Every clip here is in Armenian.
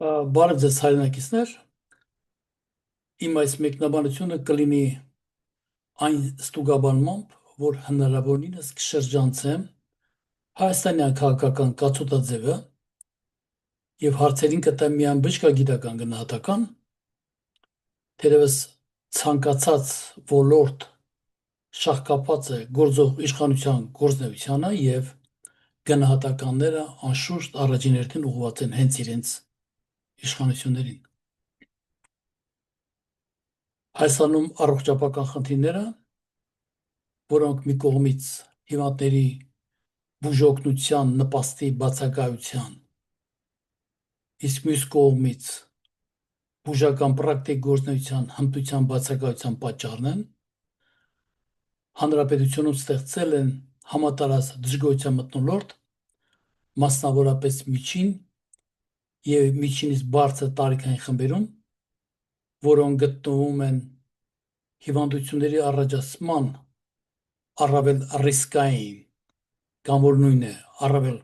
Բարև ձեզ հայրենակիցներ, իմ այս մեկնաբանությունը կլինի այն ստուգաբանմամբ, որ հնարավորինս կշրջանցեմ հայաստանյան քաղաքական կացուտաձևը և հարցերին կտամ միայն բժշկագիտական գնահատական, թերևս ցանկացած ոլորտ շաղկապված է գործող իշխանության գործունեությանը և գնահատականները անշուշտ առաջին հերթին ուղղված են հենց իրենց իշխանություններին։ Հայաստանում առողջապահական խնդիրները, որոնք մի կողմից հիվանդների բուժօգնության նպաստի բացակայության, իսկ մյուս կողմից բուժական պրակտիկ գործունեության հմտության բացակայության պատճառն են, հանրապետությունում ստեղծել են համատարած դժգոհության մթնոլորտ, մասնավորապես միջին և միջինից բարձր տարիքային խմբերում, որոնք գտնվում են հիվանդությունների առաջացման առավել ռիսկային կամ որ նույնն է առավել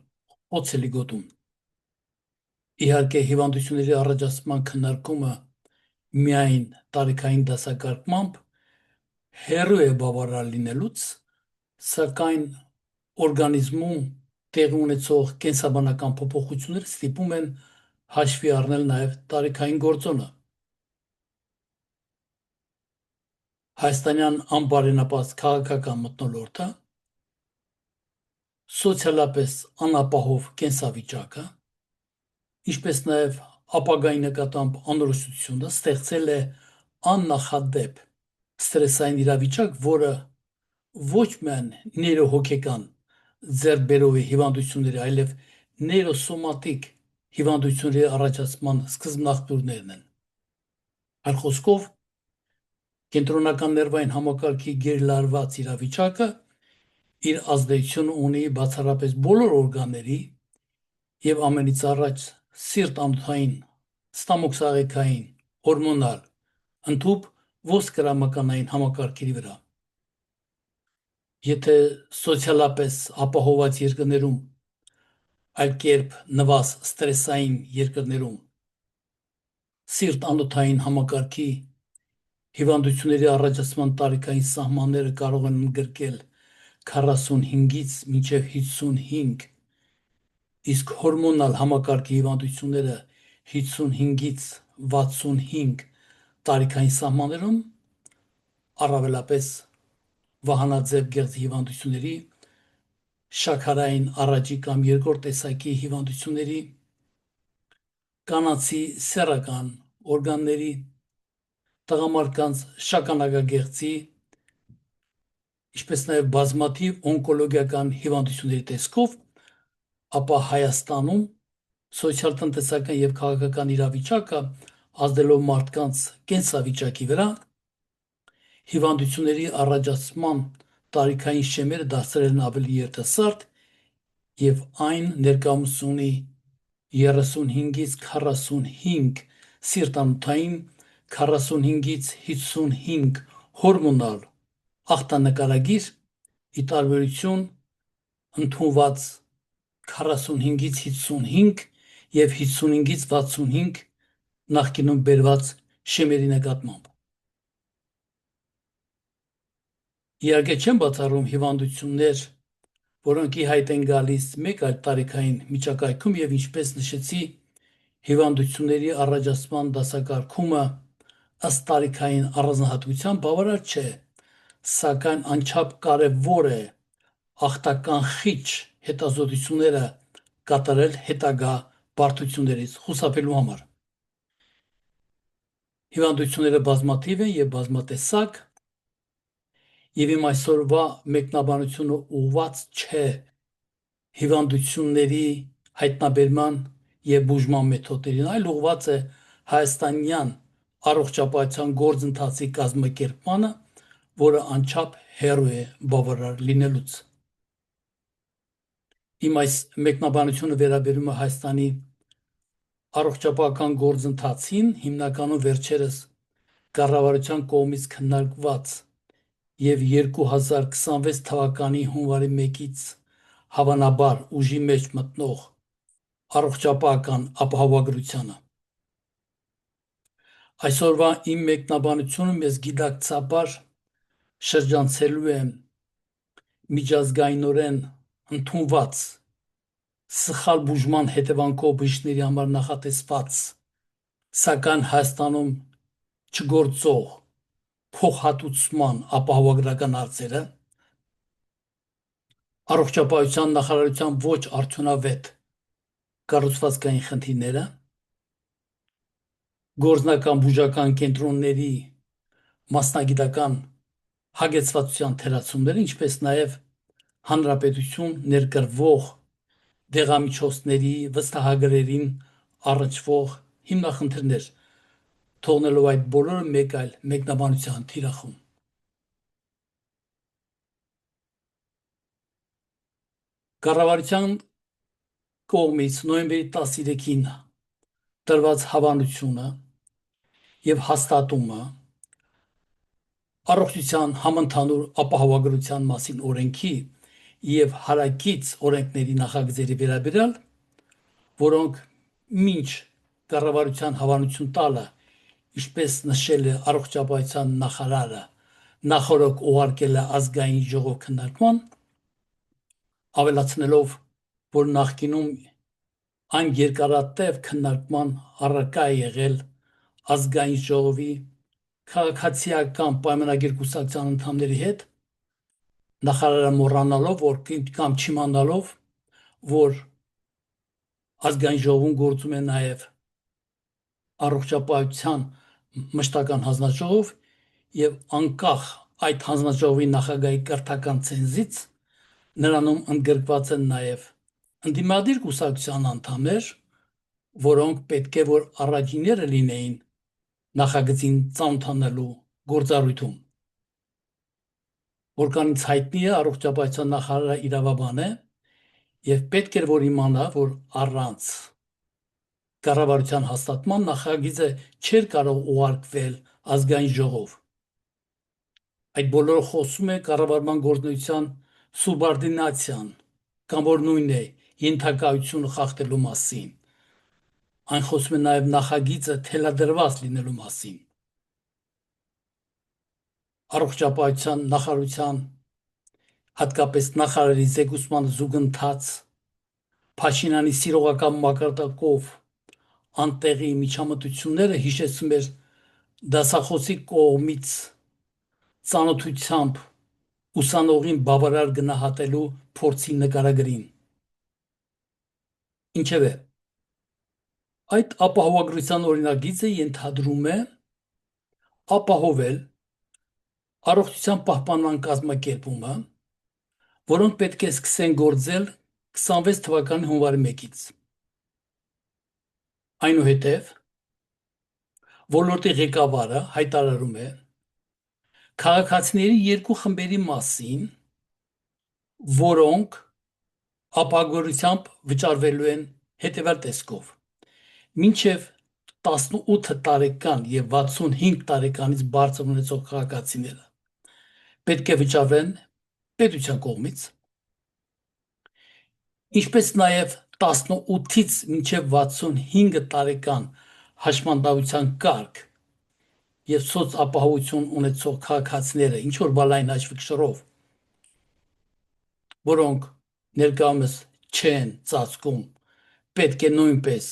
խոցելի գոտում։ Իհարկե հիվանդությունների առաջացման քննարկումը միայն տարիքային դասակարգմամբ հեռու է բավարար լինելուց, սակայն օրգանիզմում տեղի ունեցող կենսաբանական փոփոխությունները ստիպում են հաշվի առնել նաև տարիքային գործոնը։ Հայաստանյան անբարենպաստ քաղաքական մթնոլորտը, սոցիալապես անապահով կենսավիճակը, ինչպես նաև ապագայի նկատմամբ անորոշությունը ստեղծել է աննախադեպ ստրեսային իրավիճակ, որը ոչ միայն նեյրոհոգեկան ձեռքբերող է հիվանդությունների, այլև նեյրոսոմատիկ հիվանդությունների առաջացման սկզբնաղբյուրներն են։ Այլ խոսքով, կենտրոնական ներվային համակարգի գերլարված իրավիճակը իր ազդեցությունը ունի բացառապես բոլոր օրգանների և ամենից առաջ սիրտ-անոթային, ստամոքսահեղիքային, հորմոնալ, ընդհուպ ոսկրամկանային համակարգերի վրա։ Եթե սոցիալապես ապահովված երկրներում, այլ կերպ նվազ ստրեսային երկրներում սիրտ-անոթային համակարգի հիվանդությունների առաջացման տարիքային սահմանները կարող են ընդգրկել 45-ից մինչև 55, իսկ հորմոնալ համակարգի հիվանդությունները 55-ից 65 տարիքային սահմաններում, առավելապես վահանաձև գեղձի հիվանդությունների, շաքարային առաջի կամ երկրորդ տեսակի հիվանդությունների, կանացի սեռական օրգանների, տղամարդկանց շագանակագեղձի, ինչպես նաև բազմաթիվ օնկոլոգիական հիվանդությունների տեսքով, ապա Հայաստանում սոցիալ-տնտեսական և քաղաքական իրավիճակը ազդելով մարդկանց կենսավիճակի վրա, հիվանդությունների առաջացման տարիքային շեմերը դարձրել են ավելի երիտասարդ և այն ներկայումս ունի 35-ից 45 սիրտ-անոթային, 45-ից 55 հորմոնալ ախտանկարագիր, ի տարբերություն ընդունված 45-ից 55 և 55-ից 65 նախկինում բերված շեմերի նկատմամբ։ Իհարկե չեմ բացառում հիվանդություններ, որոնք ի հայտ են գալիս մեկ այլ տարիքային միջակայքում և ինչպես նշեցի, հիվանդությունների առաջացման դասակարգումը ըստ տարիքային առանձնահատկության բավարար չէ, սակայն անչափ կարևոր է ախտականխիչ հետազոտությունները կատարել հետագա բարդություններից խուսափելու համար։ Հիվանդությունները բազմաթիվ են և բազմատեսակ, և իմ այսօրվա մեկնաբանությունը ուղղված չէ հիվանդությունների հայտնաբերման և բուժման մեթոդներին, այլ ուղղված է հայաստանյան առողջապահության գործընթացի կազմակերպմանը, որը անչափ հեռու է բավարար լինելուց։ Իմ այս մեկնաբանությունը վերաբերում է Հայաստանի առողջապահական գործընթացին, հիմնականում վերջերս կառավարության կողմից քննարկված և 2026 թվականի հունվարի 1-ից հավանաբար ուժի մեջ մտնող առողջապահական ապահովագրությանը։ Այսօրվա իմ մեկնաբանությունը մեզ գիտակցաբար շրջանցելու է միջազգայինորեն ընդունված սխալ բուժման հետևանքով բժիշկների համար նախատեսված, սակայն Հայաստանում չգործող փոխհատուցման ապահովագրական հարցերը, առողջապահության նախարարության ոչ արդյունավետ կառուցվածքային խնդիրները, գործնական բուժական կենտրոնների մասնագիտական հագեցվածության թերացումները, ինչպես նաև հանրապետություն ներկրվող դեղամիջոցների վստահագրերին առնչվող հիմնախնդիրներ, թողնելով այդ բոլորը մեկ այլ մեկնաբանության թիրախում։ Կառավարության կողմից նոյեմբերի 13-ին տրված հավանությունը եւ հաստատումը առողջության համընդհանուր ապահովագրության մասին օրենքի եւ հարակից օրենքների նախագծերի վերաբերյալ, որոնք մինչ կառավարության հավանություն տալը, ինչպես նշել է առողջապահության նախարարը, նախորդ ուղարկել է ազգային ժողով քննարկման, ավելացնելով, որ նախկինում այն երկարատև քննարկման առարկա է եղել ազգային ժողովի քաղաքացիական պայմանագիր կուսակցության անդամների հետ, նախարարը մոռանալով կամ չիմանալով, որ ազգային ժողովում գործում է նաև առողջապահության մշտական հանձնաժողով եւ անկախ այդ հանձնաժողովի նախագահի կրթական ցենզից նրանում ընդգրկված են նաև ընդդիմադիր կուսակցության անդամներ, որոնք պետք է որ առաջինները լինեին նախագծին ծանոթանալու գործառույթում։ Որքանից հայտնի է, առողջապահության նախարարը իրավաբան է եւ պետք էր որ իմանա, որ առանց կառավարության հաստատման նախագիծը չէր կարող ուղարկվել ազգային ժողով։ Այդ բոլորը խոսում է կառավարման գործունեության սուբորդինացիան կամ որ նույնն է ենթակայությունը խախտելու մասին։ Այն խոսում է նաև նախագիծը թելադրված լինելու մասին։ Առողջապահության նախարարության հատկապես նախարարի զեկուցման զուգընթաց Փաշինյանի սիրողական մակարդակով անտեղի միջամտությունները հիշեցնում էր դասախոսի կողմից ծանոթությամբ ուսանողին բավարար գնահատելու փորձի նկարագրին։ Ինչևէ, այդ ապահովագրության օրինագիծը ենթադրում է ապահովել առողջության պահպանման կազմակերպումը, որոնք պետք է սկսեն գործել 26 թվականի հունվարի 1-ից։ Այնուհետև ոլորտի ղեկավարը հայտարարում է քաղաքացիների երկու խմբերի մասին, որոնք ապահովագրությամբ վճարվելու են հետևյալ տեսքով. մինչև 18 տարեկան եւ 65 տարեկանից բարձր ունեցող քաղաքացիները պետք է վճարվեն պետության կողմից, ինչպես նաև 18-ից մինչև 65 տարեկան հաշմանդամության կարգ եւ սոցապահովություն ունեցող քաղաքացիները ինչ որ բալային հաշվեկշռով, որոնք ներկայումս չեն ծածկում, պետք է նույնպես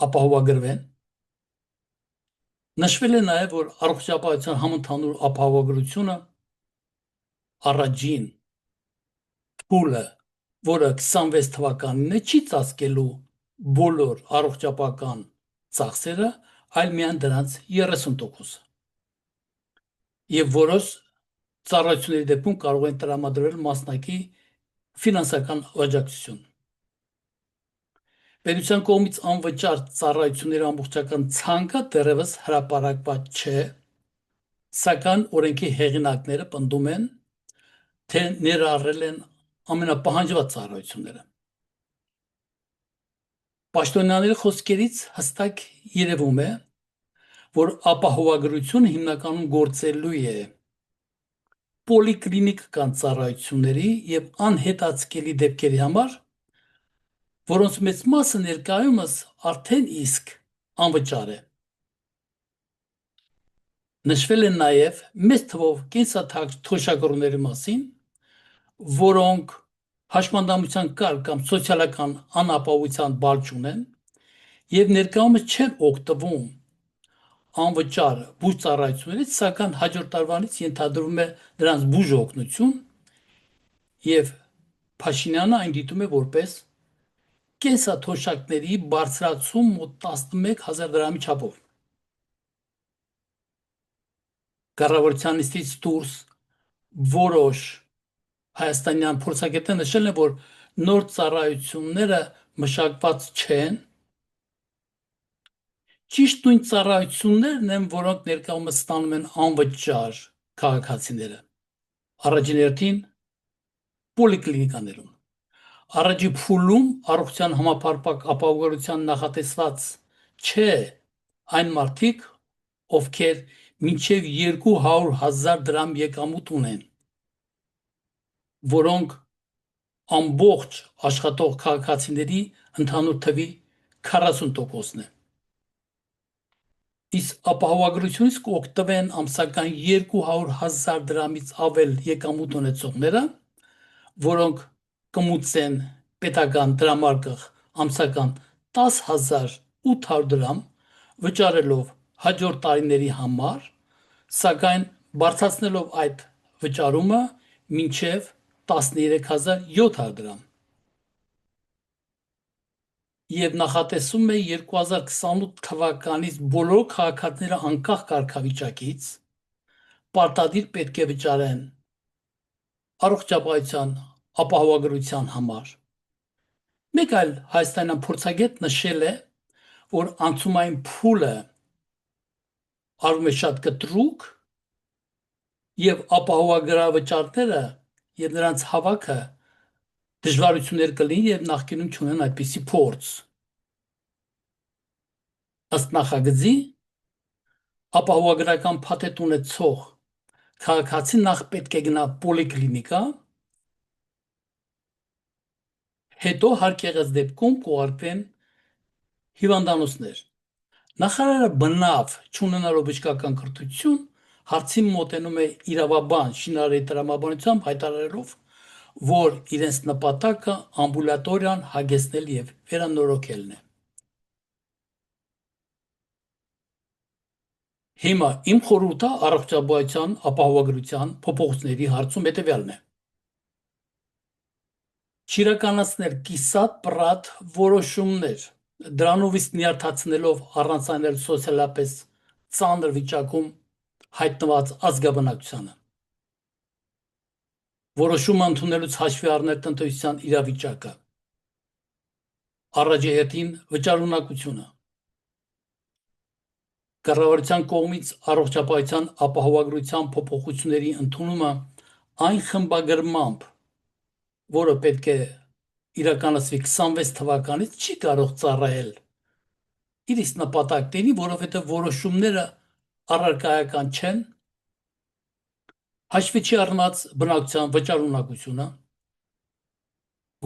ապահովագրվեն։ Նշվել է նաև, որ առողջապահության համընդհանուր ապահովագրությունը առաջին փուլը, որը 26 թվականին է, չի ծածկելու բոլոր առողջապահական ծախսերը, այլ միայն դրանց 30%։ Եվ որոշ ծառայությունների դեպքում կարող են տրամադրվել մասնակի ֆինանսական աջակցություն։ Պետության կողմից անվճար ծառայությունների ամբողջական ցանկը դեռևս հրապարակված չէ, սակայն օրենքի հեղինակները պնդում են, թե ներառել են ամենապահանջված ծառայությունները։ Պաշտոնյաների խոսքերից հստակ երևում է, որ ապահովագրությունը հիմնականում գործելու է պոլիկլինիկական ծառայությունների եւ անհետաձգելի դեպքերի համար, որոնց մեծ մասը ներկայումս արդեն իսկ անվճար է։ Նշվել են նաև մեծ թվով կենսաթակ թոշակառուների մասին, որոնք հաշմանդամության կարգ կամ սոցիալական անապահովության բար չունեն եւ ներկայումս չեն օգտվում անվճար բուժ ծառայություններից, սակայն հաջորդ տարվանից ենթադրվում է նրանց բուժ օգնություն եւ Փաշինյանը այն դիտում է որպես կենսաթոշակների բարձրացում մոտ 11,000 դրամի չափով։ Կառավարության նիստից դուրս որոշ հայաստանյան փորձագետներ նշել են, որ նոր ծառայությունները մշակված չեն, ճիշտ նույն ծառայություններն են, որոնք ներկայումս ստանում են անվճար քաղաքացիները։ Առաջին հերթին պոլիկլինիկաներում։ Առաջի փուլում առողջության համապարփակ ապահովության նախատեսված չէ այն մարդիկ, ովքեր մինչև 200,000 դրամ եկամուտ ունեն, որոնք ամբողջ աշխատող քաղաքացիների ընդհանուր թվի 40%-ն է։ Իսկ ապահովագրությունից կօգտվեն ամսական 200,000 դրամից ավել եկամուտ ունեցողները, որոնք կմուծեն պետական դրամարկղ ամսական 10,800 դրամ վճարելով հաջորդ տարիների համար, սակայն բարձրացնելով այդ վճարումը մինչև 13,700 դրամ։ Եվ նախատեսում է 2028 թվականից բոլոր քաղաքացիները անկախ կարգավիճակից պարտադիր պետք է վճարեն առողջապահության ապահովագրության համար։ Մեկ այլ հայաստանյան փորձագետ նշել է, որ անցումային փուլը արվում է շատ կտրուկ եւ ապահովագրավճարները եւ նրանց հավաքը դժվարություններ կլինի եւ նախկինում չունեն այդպիսի փորձ։ Ըստ նախագծի ապահովագրական փաթեթ ունեցող քաղաքացին նախ պետք է գնա պոլիկլինիկա, հետո հարկ եղած դեպքում կուղարկվեն հիվանդանոցներ։ Նախարարը բնավ չունենալով բժշկական կրթություն հարցին մոտենում է իրավաբան Շինարարի տրամաբանությամբ հայտարարելով, որ իրենց նպատակը ամբուլատորիան հագեցնել եւ վերանորոգելն է։ Հիմա իմ խորհուրդը առողջապահության ապահովագրության փոփոխությունների հարցում հետեւյալն է. Չիրականացնել կիսատ պրատ որոշումներ, դրանով իսկ նյարդացնելով առանցանել սոցիալապես ծանր վիճակում հայտնված ազգաբնակչությանը։ Որոշումը ընդունելուց հաշվի առնել տնտեսության իրավիճակը, առաջահերթին վճարունակությունը, կառավարության կողմից առողջապահության ապահովագրության փոփոխությունների ընդունումը այն խմբագրմամբ, որը պետք է իրականացվի 26 թվականից չի կարող ծառայել իր իսկ նպատակների, որովհետև որոշումները առարկայական չեն, հաշվի չի առնված բնակչության վճարունակությունը,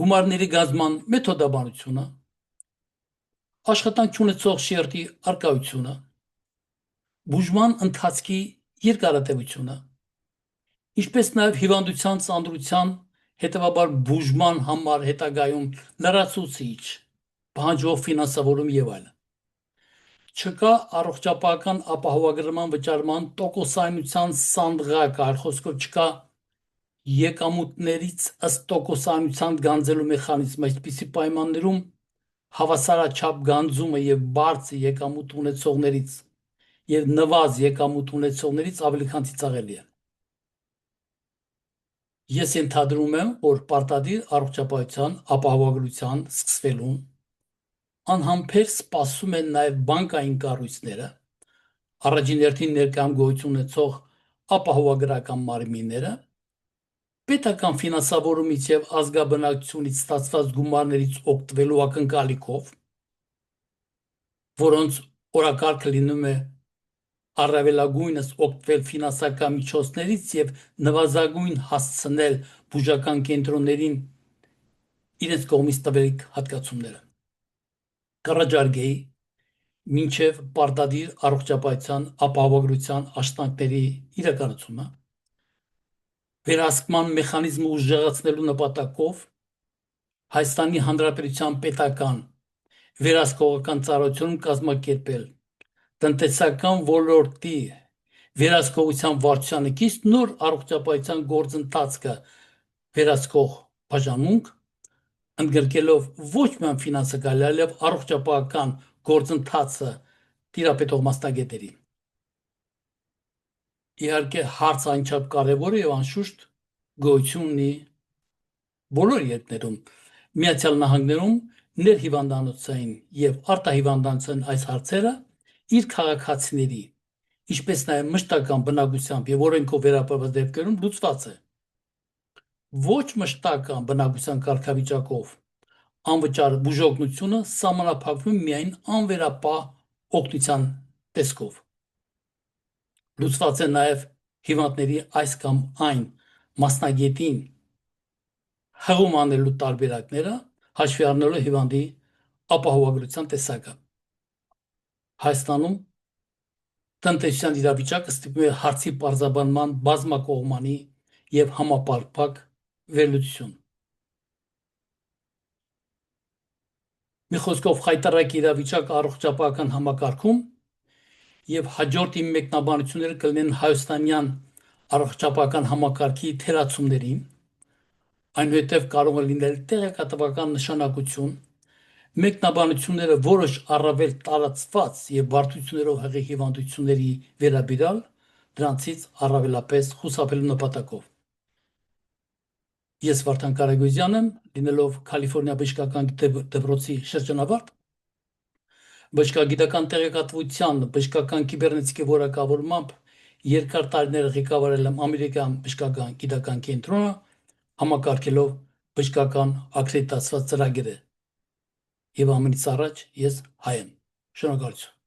գումարների գազման մեթոդաբանությունը, աշխատանք չունեցող շերտի արկայությունը, բուժման ընթացքի երկարատևությունը, ինչպես նաև հիվանդության ծանրության, հետևաբար բուժման համար հետագայում լրացուցիչ պահանջող ֆինանսավորում եւ այլն։ Չկա առողջապահական ապահովագրման վճարման տոկոսայնության սանդղակ, այլ խոսքով չկա եկամուտներից ըստ տոկոսայնության գանձելու մեխանիզմ, այսպիսի պայմաններում հավասարաչափ գանձումը եւ բարձր եկամուտ ունեցողներից եւ նվազ եկամուտ ունեցողներից ավելի քան ծիծաղելի է։ Ես ենթադրում եմ, որ պարտադիր առողջապահության ապահովագրության սկսվելուն անհամբեր սպասում են նաև բանկային կառույցները, առաջին հերթին ներկայում գոյություն ունեցող ապահովագրական մարմինները, պետական ֆինանսավորումից եւ ազգաբնակչությունից ստացված գումարներից օգտվելու ակնկալիքով, որոնց օրակարգը լինում է առավելագույնս օգտվել ֆինանսական միջոցներից եւ նվազագույն հասցնել բուժական կենտրոններին իրենց կողմից տվելիք հատկացումները։ Կառաջարկեի, մինչև պարտադիր առողջապահության ապահովագրության աշխատանքների իրականացումը, վերահսկման մեխանիզմը ուժեղացնելու նպատակով Հայաստանի Հանրապետության պետական վերահսկողական ծառայությունում կազմակերպել տնտեսական ոլորտի վերահսկողության վարչությանը կից նոր առողջապահության գործընթացը վերահսկող բաժանմունք, ընդգրկելով ոչ միայն ֆինանսական, այլև առողջապահական գործընթացը տիրապետող մասնագետների։ Իհարկե հարցը այնչափ կարևոր է եւ անշուշտ գոյություն ունի բոլոր երկրներում, Միացյալ Նահանգներում ներհիվանդանոցային եւ արտահիվանդանոցային այս հարցերը իր քաղաքացիների, ինչպես նաեւ մշտական բնակությամբ եւ օրենքով վերապրված դեպքերում լուծված է։ Ոչ մշտական բնակության կարգավիճակով անվճար բուժօգնությունը սահմանափակվում միայն անվերապահ օգնության տեսքով։ Լուծված է նաև հիվանդների այս կամ այն մասնագետին հղում անելու տարբերակները, հաշվի առնելով հիվանդի ապահովագրության տեսակը։ Հայաստանում տնտեսության իրավիճակը ստիպում է հարցի պարզաբանման բազմակողմանի եւ համապարփակ վերլուծություն։ Մի խոսքով խայտարակ իրավիճակ առողջապահական համակարգում եւ հաջորդ իմ մեկնաբանությունները կլինեն հայաստանյան առողջապահական համակարգի թերացումների, այնուհետև կարող է լինել տեղեկատվական նշանակություն, մեկնաբանությունները որոշ առավել տարածված եւ բարդություններով հեղի հիվանդությունների վերաբերյալ, դրանցից առավելապես խուսափելու նպատակով։ Ես Վարդան Կարագոզյան եմ, լինելով Կալիֆոռնիա բժշկական դպրոցի շրջանավարտ, բժշկագիտական տեղեկատվության, բժշկական կիբեռնետիկի որակավորմամբ երկար տարիներ ղեկավարել եմ Ամերիկյան բժշկական գիտական կենտրոնը, համակարգելով բժշկական ակրեդիտացված ծրագիրը։ Եվ ամենից առաջ ես հայ եմ։ Շնորհակալություն։